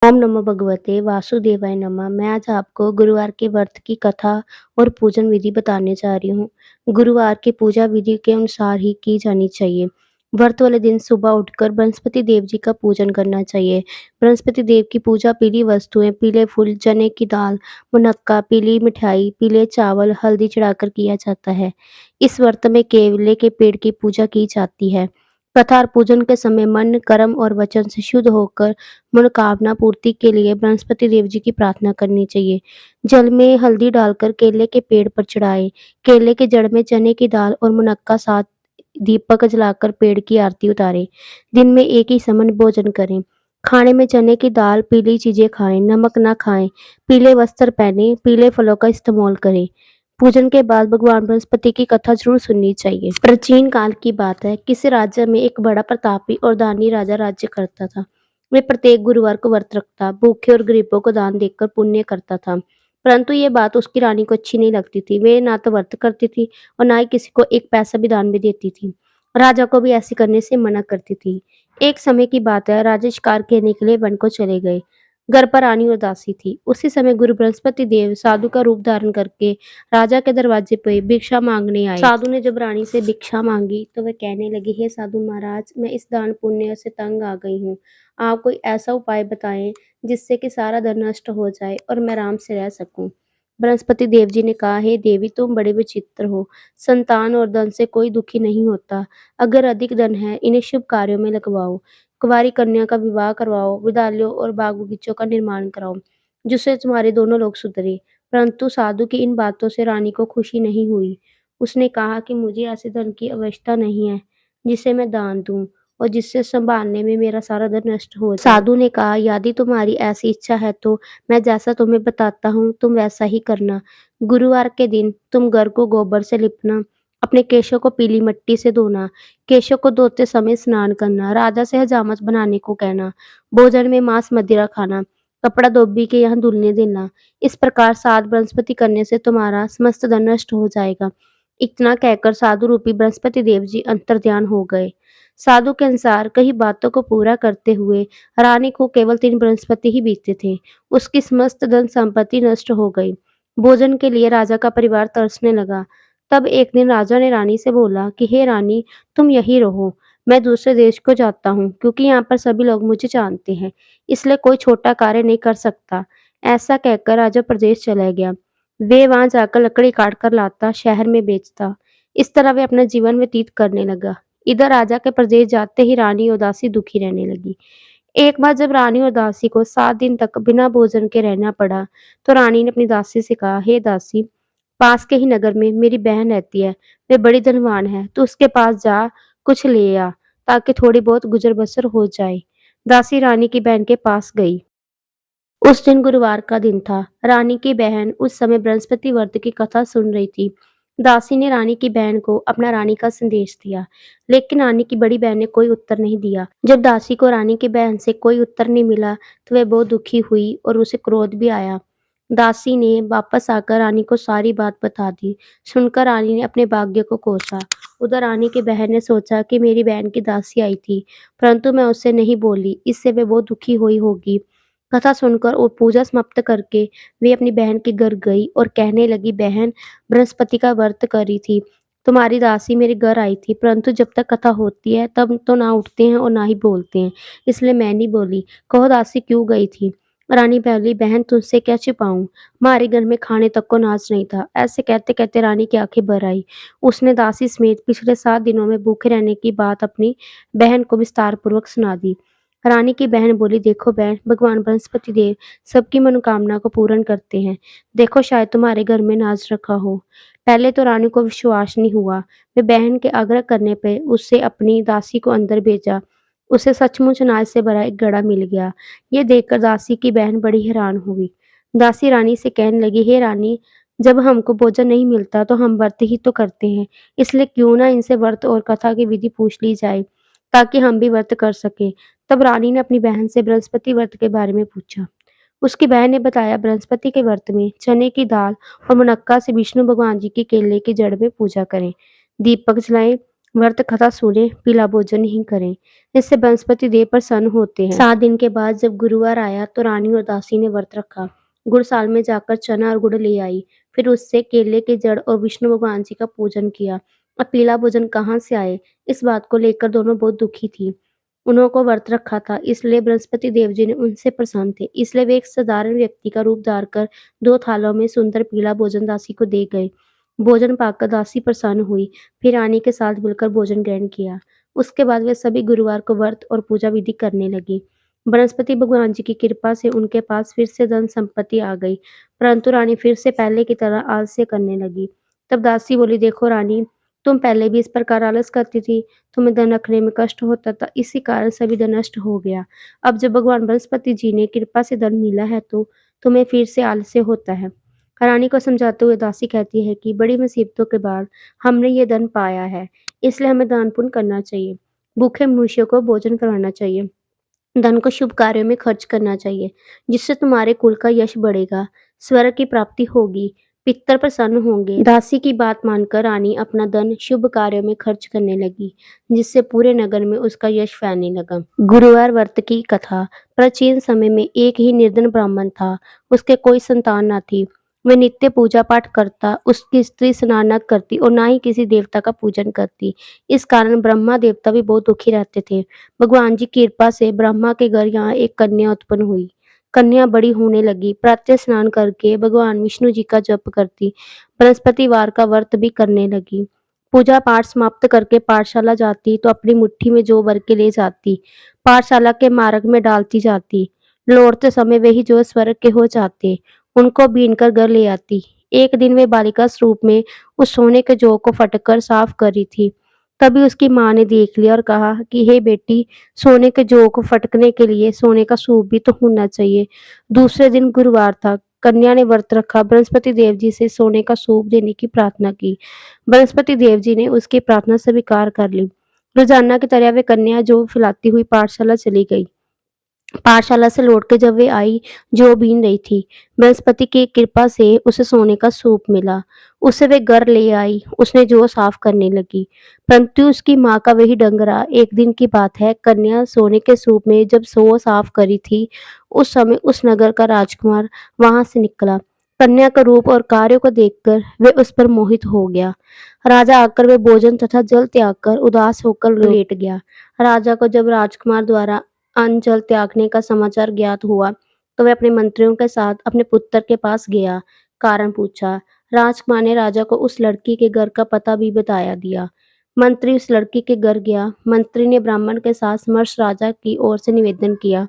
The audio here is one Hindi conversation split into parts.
ओम नमो भगवते वासुदेवाय नमः। मैं आज आपको गुरुवार के व्रत की कथा और पूजन विधि बताने जा रही हूँ। गुरुवार की पूजा विधि के अनुसार ही की जानी चाहिए। व्रत वाले दिन सुबह उठकर बृहस्पति देव जी का पूजन करना चाहिए। बृहस्पति देव की पूजा पीली वस्तुएं, पीले फूल, चने की दाल, मुनक्का, पीली मिठाई, पीले चावल, हल्दी चढ़ाकर किया जाता है। इस व्रत में केले के पेड़ की पूजा की जाती है। कथा और पूजन के समय मन, कर्म और वचन से शुद्ध होकर मनोकामना पूर्ति के लिए बृहस्पति देव जी की प्रार्थना करनी चाहिए। जल में हल्दी डालकर केले के पेड़ पर चढ़ाएं। केले के जड़ में चने की दाल और मुनक्का साथ दीपक जलाकर पेड़ की आरती उतारें। दिन में एक ही समय भोजन करें। खाने में चने की दाल, पीली चीजें खाएं, नमक ना खाएं, पीले वस्त्र पहने, पीले फलों का इस्तेमाल करें। पूजन के बाद भगवान बृहस्पति की कथा जरूर सुननी चाहिए। प्राचीन काल की बात है, किसी राज्य में एक बड़ा प्रतापी और दानी राजा राज्य करता था। वे प्रत्येक गुरुवार को व्रत रखता, भूखे और गरीबों को दान देकर पुण्य करता था। परंतु ये बात उसकी रानी को अच्छी नहीं लगती थी। वे ना तो व्रत करती थी और ना ही किसी को एक पैसा भी दान में देती थी। राजा को भी ऐसे करने से मना करती थी। एक समय की बात है, राजा शिकार खेलने के लिए वन को चले गए। घर पर रानी उदासी थी। उसी समय गुरु बृहस्पति देव साधु का रूप धारण करके राजा के दरवाजे पे भिक्षा मांगने आए। साधु ने जब रानी से भिक्षा मांगी तो वह कहने लगी, हे साधु महाराज, मैं इस दान पुण्य से तंग आ गई हूँ। आप कोई ऐसा उपाय बताएं जिससे कि सारा धन नष्ट हो जाए और मैं आराम से रह सकूं। बृहस्पति देव जी ने कहा, हे देवी, तुम बड़े विचित्र हो। संतान और धन से कोई दुखी नहीं होता। अगर अधिक धन है, इन्हें शुभ कार्यों में लगवाओ। कुंवारी कन्या का विवाह करवाओ, विद्यालयों और बाग बगीचों का निर्माण कराओ, जिससे तुम्हारे दोनों लोग सुधरे। परंतु साधु की इन बातों से रानी को खुशी नहीं हुई। उसने कहा कि मुझे ऐसे धन की आवश्यकता नहीं है जिसे मैं दान दूं और जिससे संभालने में मेरा सारा धन नष्ट हो जाए। साधु ने कहा, यदि तुम्हारी ऐसी इच्छा है तो मैं जैसा तुम्हें बताता हूँ तुम वैसा ही करना। गुरुवार के दिन तुम घर को गोबर से लिपना, अपने केशों को पीली मिट्टी से धोना, केशों को धोते समय स्नान करना, राजा से हजामत बनाने को कहना, भोजन में मांस मदिरा खाना, कपड़ा धोबी के यहाँ धुलने देना। इस प्रकार 7 बृहस्पति करने से तुम्हारा समस्त धन नष्ट हो जाएगा। इतना कहकर साधु रूपी बृहस्पति देव जी अंतर्ध्यान हो गए। साधु के अनुसार कई बातों को पूरा करते हुए रानी को केवल 3 बृहस्पति ही बीते थे। उसकी समस्त धन संपत्ति नष्ट हो गई। भोजन के लिए राजा का परिवार तरसने लगा। तब एक दिन राजा ने रानी से बोला कि हे रानी, तुम यहीं रहो। मैं दूसरे देश को जाता हूँ क्योंकि यहाँ पर सभी लोग मुझे जानते हैं, इसलिए कोई छोटा कार्य नहीं कर सकता। ऐसा कहकर राजा प्रदेश चला गया। वे वहां जाकर लकड़ी काट कर लाता, शहर में बेचता। इस तरह वे अपना जीवन व्यतीत करने लगा। इधर राजा के प्रदेश जाते ही रानी उदासी दुखी रहने लगी। एक बार जब रानी और दासी को 7 दिन तक बिना भोजन के रहना पड़ा, तो रानी ने अपनी दासी से कहा, हे दासी, पास के ही नगर में मेरी बहन रहती है। वे बड़ी धनवान है, तो उसके पास जा, कुछ ले आ, ताकि थोड़ी बहुत गुजर बसर हो जाए। दासी रानी की बहन के पास गई। उस दिन गुरुवार का दिन था। रानी की बहन उस समय बृहस्पति व्रत की कथा सुन रही थी। दासी ने रानी की बहन को अपना रानी का संदेश दिया, लेकिन रानी की बड़ी बहन ने कोई उत्तर नहीं दिया। जब दासी को रानी की बहन से कोई उत्तर नहीं मिला, तो वह बहुत दुखी हुई और उसे क्रोध भी आया। दासी ने वापस आकर रानी को सारी बात बता दी। सुनकर रानी ने अपने भाग्य को कोसा। उधर रानी की बहन ने सोचा कि मेरी बहन की दासी आई थी, परंतु मैं उससे नहीं बोली, इससे वे बहुत दुखी हुई होगी। कथा सुनकर और पूजा समाप्त करके वे अपनी बहन के घर गई और कहने लगी, बहन, बृहस्पति का व्रत कर रही थी। तुम्हारी दासी मेरे घर आई थी, परंतु जब तक कथा होती है तब तो ना उठते हैं और ना ही बोलते हैं, इसलिए मैं नहीं बोली। कहो दासी क्यों गई थी? रानी बोली, बहन, तुझसे क्या छिपाऊं, हमारे घर में खाने तक को नाज नहीं था। ऐसे कहते कहते रानी की आंखें भर आई। उसने दासी समेत पिछले 7 दिनों में भूखे रहने की बात अपनी बहन को विस्तार पूर्वक सुना दी। रानी की बहन बोली, देखो बहन, भगवान बृहस्पति देव सबकी मनोकामना को पूर्ण करते हैं। देखो, शायद तुम्हारे घर में नाज रखा हो। पहले तो रानी को विश्वास नहीं हुआ। वे बहन के आग्रह करने पर उससे अपनी दासी को अंदर भेजा। उसे सचमुच अनाज से भरा एक घड़ा मिल गया। ये देखकर दासी की बहन बड़ी हैरान हुई। दासी रानी से कहने लगी, हे रानी, जब हमको भोजन नहीं मिलता तो हम व्रत ही तो करते हैं, इसलिए क्यों ना इनसे व्रत और कथा की विधि पूछ ली जाए, ताकि हम भी व्रत कर सकें। तब रानी ने अपनी बहन से बृहस्पति व्रत के बारे में पूछा। उसकी बहन ने बताया, बृहस्पति के व्रत में चने की दाल और मुनक्का से विष्णु भगवान जी की केले की जड़ में पूजा करें, दीपक जलाएं, व्रत कथा सुने, पीला भोजन नहीं करें। इससे बृहस्पति देव प्रसन्न होते हैं। 7 दिन के बाद जब गुरुवार आया तो रानी और दासी ने व्रत रखा। गुड़साल में जाकर चना और गुड़ ले आई। फिर उससे केले की जड़ और विष्णु भगवान जी का पूजन किया। अब पीला भोजन कहाँ से आए, इस बात को लेकर दोनों बहुत दुखी थी। उन्होंने व्रत रखा था, इसलिए बृहस्पति देव जी ने उनसे प्रसन्न थे। इसलिए वे एक साधारण व्यक्ति का रूप धारकर 2 थालों में सुंदर पीला भोजन दासी को दे गए। भोजन पाकर दासी प्रसन्न हुई। फिर रानी के साथ मिलकर भोजन ग्रहण किया। उसके बाद वे सभी गुरुवार को व्रत और पूजा विधि करने लगी। बृहस्पति भगवान जी की कृपा से उनके पास फिर से धन संपत्ति आ गई, परंतु रानी फिर से पहले की तरह आलस्य करने लगी। तब दासी बोली, देखो रानी, तुम पहले भी इस प्रकार आलस करती थी, तुम्हें धन रखने में कष्ट होता था, इसी कारण सभी धन नष्ट हो गया। अब जब भगवान बृहस्पति जी ने कृपा से धन मिला है तो तुम्हें फिर से आलस्य होता है। रानी को समझाते हुए दासी कहती है कि बड़ी मुसीबतों के बाद हमने ये धन पाया है, इसलिए हमें दान पुण्य करना चाहिए। भूखे मनुष्यों को भोजन करवाना चाहिए। धन को शुभ कार्यों में खर्च करना चाहिए, जिससे तुम्हारे कुल का यश बढ़ेगा, स्वर्ग की प्राप्ति होगी, पितर प्रसन्न होंगे। दासी की बात मानकर रानी अपना धन शुभ कार्यों में खर्च करने लगी, जिससे पूरे नगर में उसका यश फैलने लगा। गुरुवार व्रत की कथा। प्राचीन समय में एक ही निर्धन ब्राह्मण था। उसके कोई संतान न थी। वह नित्य पूजा पाठ करता, उसकी स्त्री स्नान न करती और ना ही किसी देवता का पूजन करती। इस कारण ब्रह्मा देवता भी बहुत दुखी रहते थे। भगवान जी की कृपा से ब्रह्मा के घर यहाँ एक कन्या उत्पन्न हुई। कन्या बड़ी होने लगी, प्रातः स्नान करके भगवान विष्णु जी का जप करती, बृहस्पतिवार का व्रत भी करने लगी। पूजा पाठ समाप्त करके पाठशाला जाती तो अपनी मुट्ठी में जौ भर के ले जाती, पाठशाला के मार्ग में डालती जाती। लौटते समय वही जौ स्वर्ग के हो जाते, उनको बीन कर घर ले आती। एक दिन वे बालिका स्वरूप में उस सोने के जौ को फटकर साफ कर रही थी। तभी उसकी माँ ने देख लिया और कहा कि हे बेटी, सोने के जौ को फटकने के लिए सोने का सूप भी तो होना चाहिए। दूसरे दिन गुरुवार था। कन्या ने व्रत रखा, बृहस्पति देव जी से सोने का सूप देने की प्रार्थना की। बृहस्पति देव जी ने उसकी प्रार्थना स्वीकार कर ली। रोजाना की तरह वे कन्या जौ फैलाती हुई पाठशाला चली गई। पाठशाला से लौटकर जब वे आई, जो बीन रही थी, बृहस्पति की कृपा से उसे सोने का सूप मिला। उसे वे घर ले आई, उसने जो साफ करने लगी, परंतु उसकी माँ का वही ढंग रहा। एक दिन की बात है, कन्या सोने के सूप में जब सो साफ करी थी, उस समय उस नगर का राजकुमार वहां से निकला। कन्या का रूप और कार्यों को देखकर वे उस पर मोहित हो गया। राजा आकर वे भोजन तथा जल त्याग कर उदास होकर लेट गया। राजा को जब राजकुमार द्वारा अन्न जल त्यागने का समाचार ज्ञात हुआ तो वह अपने मंत्रियों के साथ अपने पुत्र के पास गया, कारण पूछा। राजकुमार ने राजा को उस लड़की के घर का पता भी बताया दिया। मंत्री उस लड़की के घर गया। मंत्री ने ब्राह्मण के साथ समर्श राजा की ओर से निवेदन किया।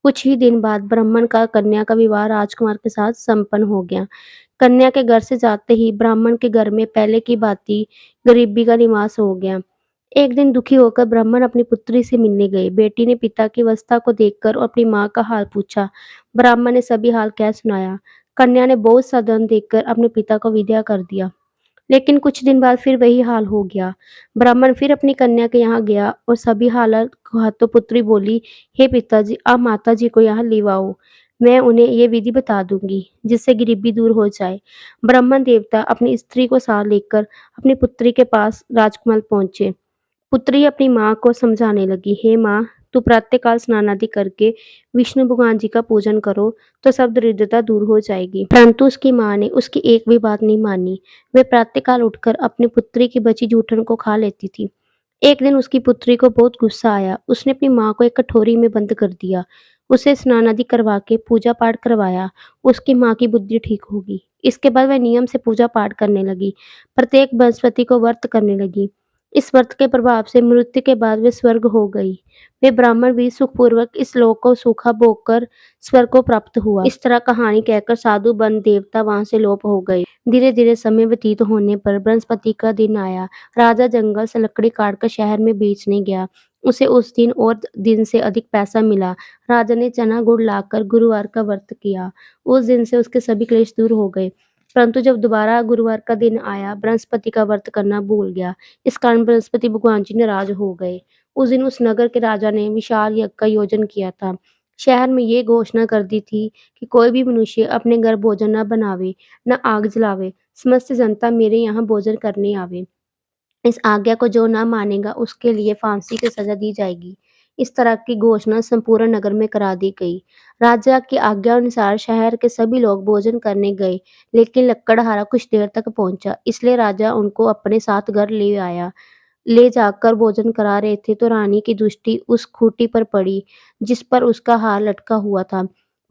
कुछ ही दिन बाद ब्राह्मण का कन्या का विवाह राजकुमार के साथ संपन्न हो गया। कन्या के घर से जाते ही ब्राह्मण के घर में पहले की भांति गरीबी का निवास हो गया। एक दिन दुखी होकर ब्राह्मण अपनी पुत्री से मिलने गए। बेटी ने पिता की अवस्था को देखकर और अपनी माँ का हाल पूछा। ब्राह्मण ने सभी हाल कह सुनाया। कन्या ने बहुत सा धन देकर अपने पिता को विदा कर दिया। लेकिन कुछ दिन बाद फिर वही हाल हो गया। ब्राह्मण फिर अपनी कन्या के यहाँ गया और सभी हालत कहा तो पुत्री बोली, हे पिताजी, आप माता जी को यहाँ ले आओ, मैं उन्हें ये विधि बता दूंगी जिससे गरीबी दूर हो जाए। ब्राह्मण देवता अपनी स्त्री को साथ लेकर अपनी पुत्री के पास राजकुमार पहुंचे। पुत्री अपनी माँ को समझाने लगी, हे माँ, तू प्रातःकाल स्नान आदि करके विष्णु भगवान जी का पूजन करो तो सब दरिद्रता दूर हो जाएगी। परंतु उसकी माँ ने उसकी एक भी बात नहीं मानी। वे प्रातःकाल उठकर अपनी पुत्री की बची जूठन को खा लेती थी। एक दिन उसकी पुत्री को बहुत गुस्सा आया। उसने अपनी माँ को एक कटोरी में बंद कर दिया, उसे स्नान आदि करवा के पूजा पाठ करवाया। उसकी माँ की बुद्धि ठीक होगी। इसके बाद वह नियम से पूजा पाठ करने लगी, प्रत्येक बृहस्पति को व्रत करने लगी। इस व्रत के प्रभाव से मृत्यु के बाद वे स्वर्ग हो गई। वे ब्राह्मण भी सुखपूर्वक इस लोक को सूखा भोग कर स्वर्ग को प्राप्त हुआ। इस तरह कहानी कहकर साधु बन देवता वहां से लोप हो गए। धीरे धीरे समय व्यतीत होने पर बृहस्पति का दिन आया। राजा जंगल से लकड़ी काटकर शहर में बेचने गया। उसे उस दिन और दिन से अधिक पैसा मिला। राजा ने चना गुड़ लाकर गुरुवार का व्रत किया। उस दिन से उसके सभी क्लेश दूर हो गए। परंतु जब दोबारा गुरुवार का दिन आया, बृहस्पति का व्रत करना भूल गया। इस कारण बृहस्पति भगवान जी नाराज हो गए। उस दिन उस नगर के राजा ने विशाल यज्ञ का आयोजन किया था। शहर में ये घोषणा कर दी थी कि कोई भी मनुष्य अपने घर भोजन न बनावे, न आग जलावे, समस्त जनता मेरे यहाँ भोजन करने आवे। इस आज्ञा को जो न मानेगा उसके लिए फांसी की सजा दी जाएगी। इस तरह की घोषणा संपूर्ण नगर में करा दी गई। राजा की आज्ञा अनुसार शहर के सभी लोग भोजन करने गए, लेकिन लक्कड़हारा कुछ देर तक पहुंचा, इसलिए राजा उनको अपने साथ घर ले आया। ले जाकर भोजन करा रहे थे तो रानी की दृष्टि उस खूंटी पर पड़ी जिस पर उसका हार लटका हुआ था।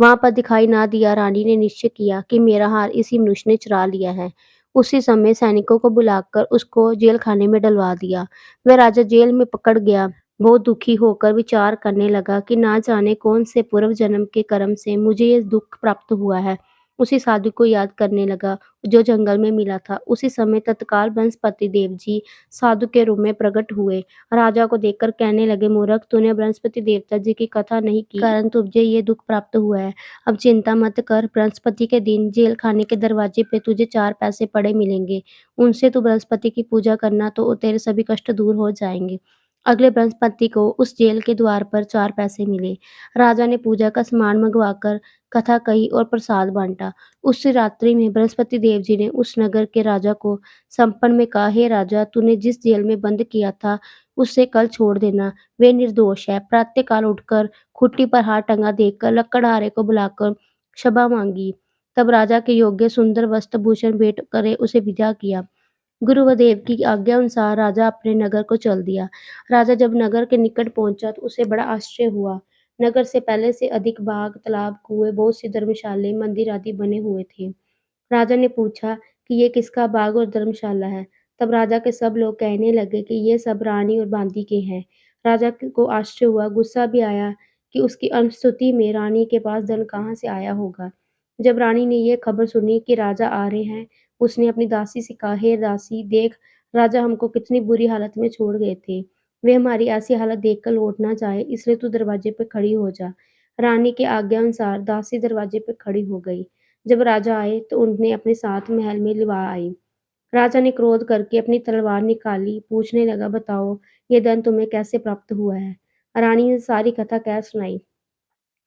वहां पर दिखाई ना दिया। रानी ने निश्चय किया कि मेरा हार इसी मनुष्य ने चुरा लिया है। उसी समय सैनिकों को बुलाकर उसको जेल खाने में डलवा दिया। वह राजा जेल में पकड़ गया। बहुत दुखी होकर विचार करने लगा कि ना जाने कौन से पूर्व जन्म के कर्म से मुझे ये दुख प्राप्त हुआ है। उसी साधु को याद करने लगा जो जंगल में मिला था। उसी समय तत्काल बृहस्पति देव जी साधु के रूप में प्रकट हुए। राजा को देखकर कहने लगे, मूर्ख, तूने बृहस्पति देवता जी की कथा नहीं की, कारण तुझे ये दुख प्राप्त हुआ है। अब चिंता मत कर, बृहस्पति के दिन जेल खाने के दरवाजे पे तुझे 4 पैसे पड़े मिलेंगे। उनसे तू बृहस्पति की पूजा करना तो तेरे सभी कष्ट दूर हो जाएंगे। अगले बृहस्पति को उस जेल के द्वार पर 4 पैसे मिले। राजा ने पूजा का सामान मंगवाकर कथा कही और प्रसाद बांटा। उस रात्रि में बृहस्पति देव जी ने उस नगर के राजा को सपन में कहा, हे राजा, तूने जिस जेल में बंद किया था उसे कल छोड़ देना। वे निर्दोष है। प्रातःकाल उठकर खूंटी पर हाथ टंगा देखकर लकड़हारे को बुलाकर क्षमा मांगी। तब राजा के योग्य सुंदर वस्त्र भूषण भेंट करे उसे विदा किया। गुरुदेव की आज्ञा अनुसार राजा अपने नगर को चल दिया। राजा जब नगर के निकट पहुंचा तो उसे बड़ा आश्चर्य हुआ। नगर से पहले से अधिक बाग, तालाब, कुएं, बहुत सी धर्मशालाएं, मंदिर आदि बने हुए थे। राजा ने पूछा कि ये किसका बाग और धर्मशाला है। तब राजा के सब लोग कहने लगे कि ये सब रानी और बांदी के हैं। राजा को आश्चर्य हुआ, गुस्सा भी आया कि उसकी अनुस्तुति में रानी के पास धन कहाँ से आया होगा। जब रानी ने ये खबर सुनी कि राजा आ रहे हैं, उसने अपनी दासी से कहा, हे दासी, देख, राजा हमको कितनी बुरी हालत में छोड़ गए थे। वे हमारी ऐसी हालत देखकर लौट ना जाए, इसलिए तू दरवाजे पर खड़ी हो जा। रानी के आज्ञा अनुसार दासी दरवाजे पर खड़ी हो गई। जब राजा आए तो उन्हें अपने साथ महल में लिवा आई। राजा ने क्रोध करके अपनी तलवार निकाली, पूछने लगा, बताओ, ये धन तुम्हें कैसे प्राप्त हुआ है। रानी ने सारी कथा कह सुनाई।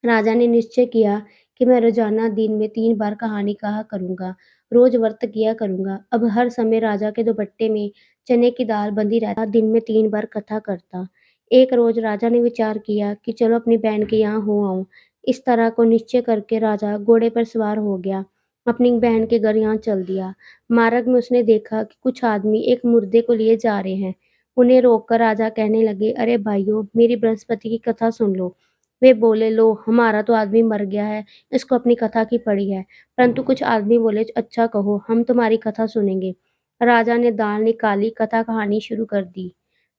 राजा ने निश्चय किया कि मैं रोजाना दिन में 3 बार कहानी कहा करूंगा, रोज व्रत किया करूंगा। अब हर समय राजा के दुपट्टे में चने की दाल बंधी रहता, दिन में 3 बार कथा करता। एक रोज राजा ने विचार किया कि चलो अपनी बहन के यहाँ हो आऊं। इस तरह को निश्चय करके राजा घोड़े पर सवार हो गया, अपनी बहन के घर यहाँ चल दिया। मार्ग में उसने देखा कि कुछ आदमी एक मुर्दे को लिए जा रहे हैं। उन्हें रोककर राजा कहने लगे, अरे भाइयों, मेरी बृहस्पति की कथा सुन लो। वे बोले, लो, हमारा तो आदमी मर गया है, इसको अपनी कथा की पड़ी है। परंतु कुछ आदमी बोले, अच्छा कहो, हम तुम्हारी कथा सुनेंगे। राजा ने दाल निकाली, कथा कहानी शुरू कर दी।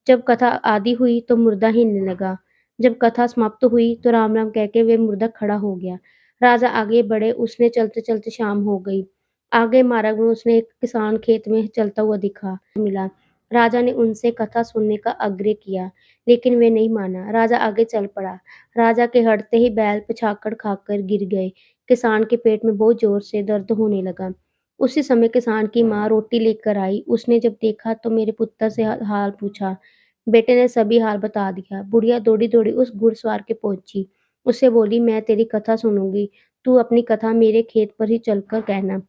जब कथा आदि हुई तो मुर्दा हिलने लगा। जब कथा समाप्त हुई तो राम राम कह के वे मुर्दा खड़ा हो गया। राजा आगे बढ़े, उसने चलते चलते शाम हो गई। आगे मार्ग में उसने एक किसान खेत में चलता हुआ दिखा मिला। राजा ने उनसे कथा सुनने का आग्रह किया, लेकिन वे नहीं माना। राजा आगे चल पड़ा। राजा के हटते ही बैल पछाड़ खाकर गिर गए। किसान के पेट में बहुत जोर से दर्द होने लगा। उसी समय किसान की माँ रोटी लेकर आई। उसने जब देखा तो मेरे पुत्र से हाल पूछा। बेटे ने सभी हाल बता दिया। बुढ़िया दौड़ी दौड़ी उस घुड़सवार के पहुंची। उससे बोली, मैं तेरी कथा सुनूंगी, तू अपनी कथा मेरे खेत पर ही चलकर कहना।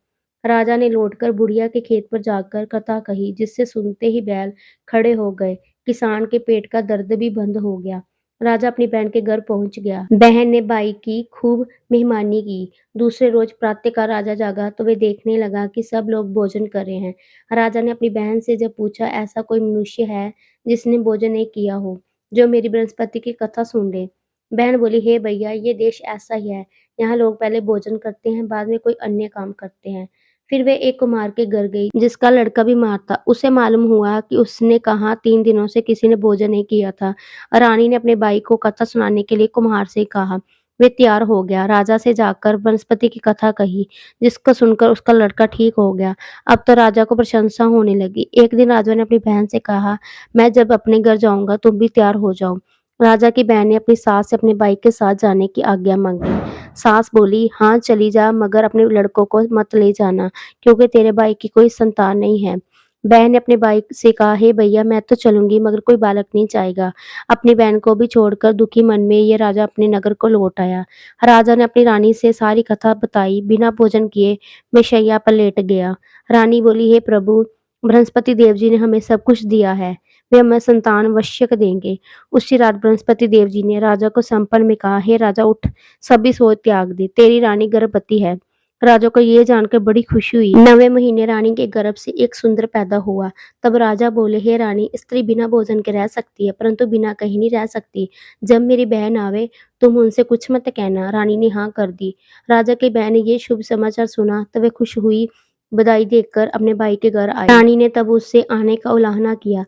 राजा ने लौटकर बुढ़िया के खेत पर जाकर कथा कही, जिससे सुनते ही बैल खड़े हो गए। किसान के पेट का दर्द भी बंद हो गया। राजा अपनी बहन के घर पहुंच गया। बहन ने भाई की खूब मेहमानी की। दूसरे रोज प्रातःकाल राजा जागा तो वे देखने लगा कि सब लोग भोजन कर रहे हैं। राजा ने अपनी बहन से जब पूछा, ऐसा कोई मनुष्य है जिसने भोजन नहीं किया हो, जो मेरी बृहस्पति की कथा सुन ले। बहन बोली, हे भैया, ये देश ऐसा ही है। यहाँ लोग पहले भोजन करते हैं, बाद में कोई अन्य काम करते हैं। फिर वे एक कुम्हार के घर गई जिसका लड़का बीमार था। उसे मालूम हुआ कि उसने कहा 3 दिनों से किसी ने भोजन नहीं किया था। रानी ने अपने भाई को कथा सुनाने के लिए कुम्हार से कहा। वे तैयार हो गया। राजा से जाकर वनस्पति की कथा कही, जिसको सुनकर उसका लड़का ठीक हो गया। अब तो राजा को प्रशंसा होने लगी। एक दिन राजा ने अपनी बहन से कहा, मैं जब अपने घर जाऊंगा तुम भी तैयार हो जाओ। राजा की बहन ने अपनी सास से अपने भाई के साथ जाने की आज्ञा मांगी। सास बोली, हाँ चली जा, मगर अपने लड़कों को मत ले जाना, क्योंकि तेरे भाई की कोई संतान नहीं है। बहन ने अपने भाई से कहा, हे भैया, मैं तो चलूंगी, मगर कोई बालक नहीं जाएगा। अपनी बहन को भी छोड़कर दुखी मन में ये राजा अपने नगर को लौट आया। राजा ने अपनी रानी से सारी कथा बताई। बिना भोजन किए मैं शैया पर लेट गया। रानी बोली, हे प्रभु, बृहस्पति देव जी ने हमें सब कुछ दिया है, वे हमें संतान अवश्य देंगे। उसी रात बृहस्पति देव जी ने राजा को सपन में कहा, हे राजा उठ, सभी सोच त्याग दे, तेरी रानी गर्भवती है। राजा को ये जानकर बड़ी खुशी हुई। 9वें महीने रानी के गर्भ से एक सुंदर पैदा हुआ। तब राजा बोले, हे रानी, स्त्री बिना भोजन के रह सकती है, परंतु बिना कहीं नहीं रह सकती। जब मेरी बहन आवे, तुम उनसे कुछ मत कहना। रानी ने हाँ कर दी। राजा की बहन ने ये शुभ समाचार सुना, तब वे खुश हुई, बधाई देकर अपने भाई के घर आई। रानी ने तब उससे आने का उलाहना किया।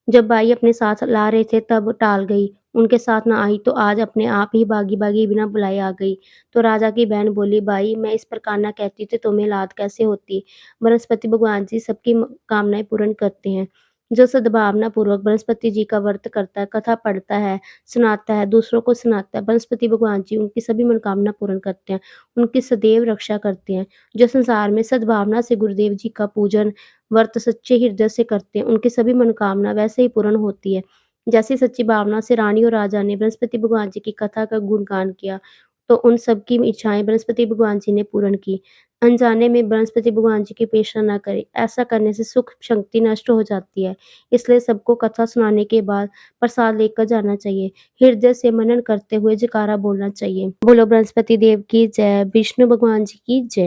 जब भाई अपने साथ ला रहे थे तब टाल गई, उनके साथ ना आई तो आज अपने आप ही भागी-भागी बिना बुलाए आ गई। तो राजा की बहन बोली, भाई मैं इस प्रकार ना कहती तो तुम्हें लाद कैसे होती? बृहस्पति भगवान जी सबकी कामनाएँ पूर्ण करते हैं। जो सद्भावना पूर्वक बृहस्पति जी का व्रत करता है, कथा पढ़ता है, सुनाता है, दूसरों को सुनाता है, बृहस्पति भगवान जी उनकी सभी मनोकामना पूर्ण करते हैं, उनकी सदैव रक्षा करते हैं। जो संसार में सद्भावना से गुरुदेव जी का पूजन व्रत सच्चे हृदय से करते हैं, उनकी सभी मनोकामना वैसे ही पूर्ण होती है। जैसे सच्ची भावना से रानी और राजा ने बृहस्पति भगवान जी की कथा का गुणगान किया, तो उन सब की इच्छाएँ बृहस्पति भगवान जी ने पूर्ण की। अनजाने में बृहस्पति भगवान जी की उपेक्षा ना करें, ऐसा करने से सुख शक्ति नष्ट हो जाती है। इसलिए सबको कथा सुनाने के बाद प्रसाद लेकर जाना चाहिए। हृदय से मनन करते हुए जयकारा बोलना चाहिए। बोलो बृहस्पति देव की जय, विष्णु भगवान जी की जय।